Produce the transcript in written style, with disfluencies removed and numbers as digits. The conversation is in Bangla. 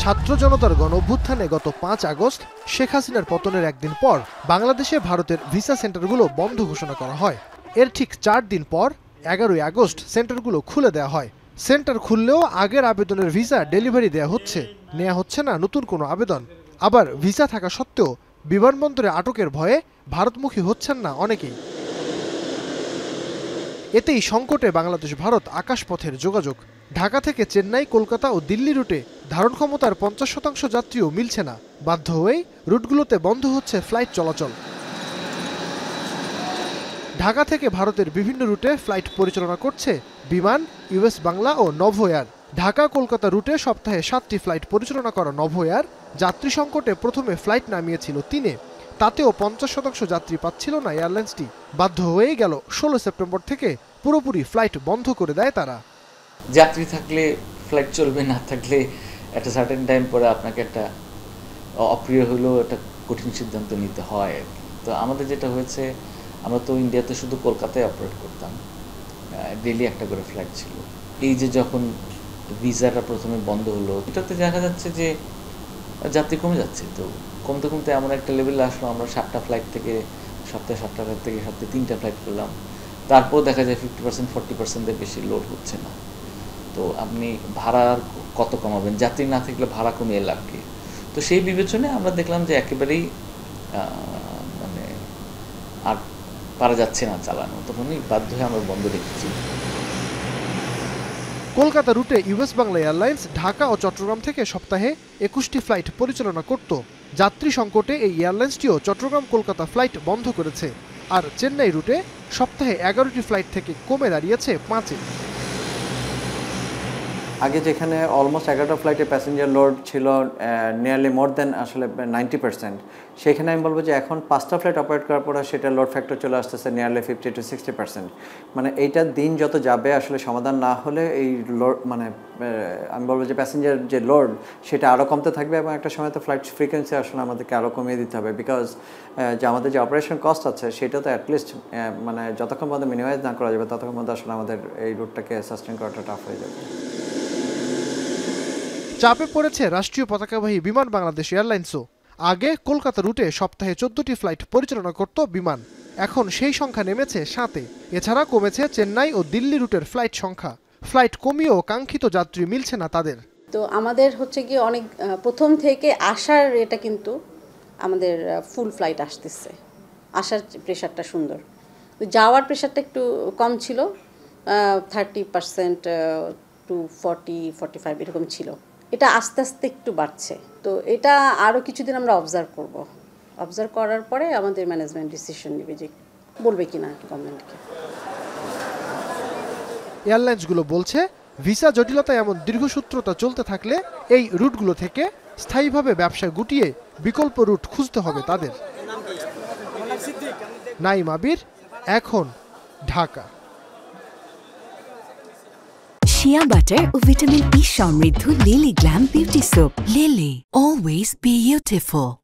ছাত্র জনতার গণঅভ্যুত্থানে গত ৫ আগস্ট শেখ হাসিনার পতনের একদিন পর বাংলাদেশে ভারতের ভিসা সেন্টারগুলো বন্ধ ঘোষণা করা হয়। এর ঠিক ৪ দিন পর ১১ই আগস্ট সেন্টারগুলো খুলে দেওয়া হয়। সেন্টার খুললেও আগের আবেদনের ভিসা ডেলিভারি নেওয়া হচ্ছে না নতুন কোনো আবেদন। আবার ভিসা থাকা সত্ত্বেও বিমানবন্দরে আটকের ভয়ে ভারতমুখী হচ্ছেন না অনেকেই। এতেই সংকটে বাংলাদেশ ভারত আকাশপথের যোগাযোগ। ঢাকা থেকে চেন্নাই, কলকাতা ও দিল্লি রুটে ধারণ ক্ষমতার ৫০% যাত্রীও মিলছে না। বাধ্য হয়েই রুটগুলোতে বন্ধ হচ্ছে ফ্লাইট চলাচল। ঢাকা থেকে ভারতের বিভিন্ন রুটে ফ্লাইট পরিচালনা করছে বিমান, ইউএস বাংলা ও নভো এয়ার। ঢাকা কলকাতা রুটে সপ্তাহে ৭টি ফ্লাইট পরিচালনা করা নভো এয়ার যাত্রী সংকটে প্রথমে ফ্লাইট নামিয়েছিল ৩-এ, তাতেও ৫০% যাত্রী পাচ্ছিল না এয়ারলাইন্সটি। বাধ্য হয়েই গেল ১৬ সেপ্টেম্বর থেকে পুরোপুরি ফ্লাইট বন্ধ করে দেয় তারা। যাত্রী থাকলে ফ্লাইট চলবে, না থাকলে একটা সার্টেন টাইম পরে আপনাকে একটা অপ্রিয় হলেও একটা কঠিন সিদ্ধান্ত নিতে হয়। তো আমাদের যেটা হয়েছে, আমরা তো ইন্ডিয়াতে শুধু কলকাতায় অপারেট করতাম, ডেইলি একটা করে ফ্লাইট ছিল। এই যে যখন ভিসাটা প্রথমে বন্ধ হলো, এটাতে দেখা যাচ্ছে যে যাত্রী কমে যাচ্ছে। তো কমতে কমতে এমন একটা লেভেলে আসলো, আমরা 7টা ফ্লাইট থেকে সপ্তাহে 7টা ফ্লাইট থেকে সপ্তাহে 3টা ফ্লাইট করলাম। তারপর দেখা যায় 50%-40%-এর বেশি লোড হচ্ছে না। তো আপনি ভাড়া কত কমাবেন? যাত্রী না থাকলে ভাড়া কমিয়ে লাভ কি? তো সেই বিবেচনায় আমরা দেখলাম যে একেবারেই মানে আর পারা যাচ্ছে না চালানো, তখনই বাধ্য হয়ে আমরা বন্ধ রেখেছি। কলকাতা রুটে ইউএস বাংলা এয়ারলাইন্স ঢাকা ও চট্টগ্রাম থেকে সপ্তাহে ২১টি ফ্লাইট পরিচালনা করত। যাত্রী সংকটে এই এয়ারলাইন্সটিও চট্টগ্রাম কলকাতা ফ্লাইট বন্ধ করেছে। আর চেন্নাই রুটে সপ্তাহে ১১টি ফ্লাইট থেকে কমে দাঁড়িয়েছে 5-এ। আগে যেখানে অলমোস্ট 11টা ফ্লাইটে প্যাসেঞ্জার লোড ছিল নিয়ারলি মোর দেন আসলে 90%, সেখানে আমি বলবো যে এখন 5টা ফ্লাইট অপারেট করার পরে সেটা লোড ফ্যাক্টর চলে আসতেছে নিয়ারলি 50-60%। মানে এইটার দিন যত যাবে আসলে সমাধান না হলে এই লোড মানে আমি বলবো যে প্যাসেঞ্জার যে লোড সেটা আরও কমতে থাকবে, এবং একটা সময় তো ফ্লাইট ফ্রিকোয়েন্সি আসলে আমাদেরকে আরও কমিয়ে দিতে হবে। বিকজ যে আমাদের যে অপারেশন কস্ট আছে সেটা তো অ্যাটলিস্ট মানে যতক্ষণ পর্যন্ত মিনিমাইজ না করা যাবে ততক্ষণ পর্যন্ত আসলে আমাদের এই রুটটাকে সাস্টেন করাটা টাফ হয়ে যাবে। চাপে পড়েছে রাষ্ট্রীয় পতাকাবাহী বিমান বাংলাদেশ এয়ারলাইন্সও। আগে কলকাতা রুটে সপ্তাহে 14টি ফ্লাইট পরিচালনা করত বিমান, এখন সেই সংখ্যা নেমেছে 7-এ। এছাড়া কমেছে চেন্নাই ও দিল্লি রুটের ফ্লাইট সংখ্যা। ফ্লাইট কমিয়েও কাঙ্ক্ষিত যাত্রী মিলছে না তাদের। তো আমাদের হচ্ছে কি অনেক প্রথম থেকে আসার এটা কিন্তু আমাদের ফুল ফ্লাইট আসতেছে, আসার প্রেশারটা সুন্দর, যাওয়ার প্রেশারটা একটু কম ছিল, 30% টু 40-45 এরকম ছিল। এটা আস্তে আস্তে একটু বাড়ছে। তো এটা আরও কিছুদিন আমরা অবজার্ভ করব। অবজার্ভ করার পরে আমাদের ম্যানেজমেন্ট ডিসিশন নেবে যে বলবে কিনা গভর্নমেন্টকে। এয়ারলাইন্সগুলো বলছে ভিসা জটিলতা এমন দীর্ঘসূত্রতা চলতে থাকলে এই রুটগুলো থেকে স্থায়ীভাবে ব্যবসা গুটিয়ে বিকল্প রুট খুঁজতে হবে তাদের। নাইম আবির, এখন, ঢাকা। শিয়া বাটার ও ভিটামিন ই সমৃদ্ধ lily glam beauty soap. Lily, always beautiful.